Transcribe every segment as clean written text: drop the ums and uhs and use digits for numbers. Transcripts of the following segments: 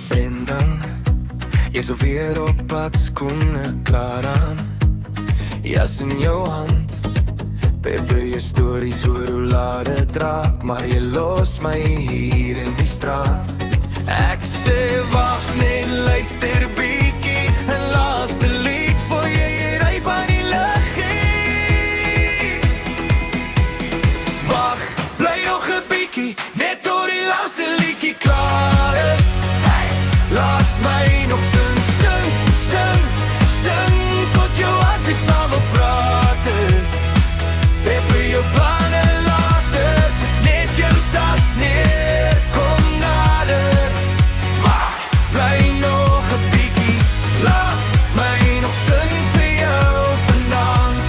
Brendan, jy's alweer op pad, skoene klaar aan. Jas in jou hand, pepper je stories oor hoe laat het raak, maar jy los my hier in die straat. Ek sê wag net, luister bietjie, 'n laaste lied voor jy ry van die liggie. Wag, bly nog 'n bietjie, net tot die laaste liedjie klaar is. Hey, laat my nog sing, sing, sing, sing, tot jou hart weer saam wil praat is. Pepper jou planne later, sit net jou tas neer, kom nader. Wag, bly nog 'n bietjie, laat my nog sing vir jou vanaand.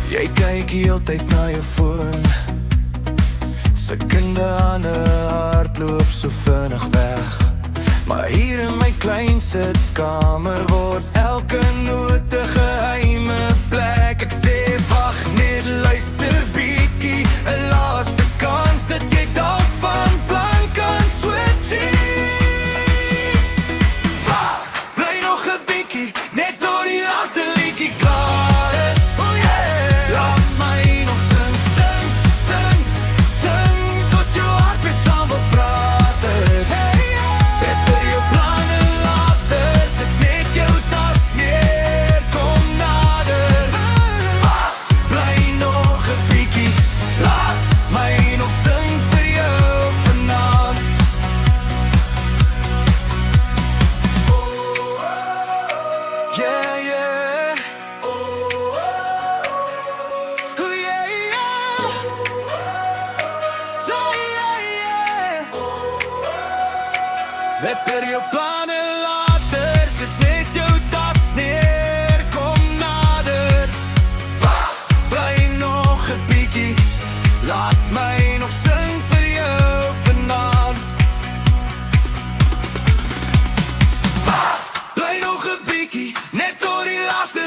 Jy kyk heeltyd na jou foon, sekonde aan 'n hardloop so vinnig weg. Maar hier in my klein sitkamer word elke noot 'n geheime plek. Ek sê wag net, luister bietjie, 'n laaste kans dat jy dalk van plan kan switchie. Wag, bly nog 'n bietjie, net tot die laaste liedjie klaar is. Oh yeah, laat my nog sing, sing, sing, sing, tot jou hart weer saam wil praat is. Hey, pepper jou planne later, sit net jou tas neer, kom nader. Wag, bly nog 'n bietjie, laat my nog sing vir jou vanaand. Yeah, yeah. Oh, yeah, yeah. Yeah, yeah. Pepper jou planne later, sit net jou tas neer, kom nader. Wag, bly nog 'n bietjie, laat my nog sing vir jou vanaand. Wag, bly nog 'n bietjie, net tot die laaste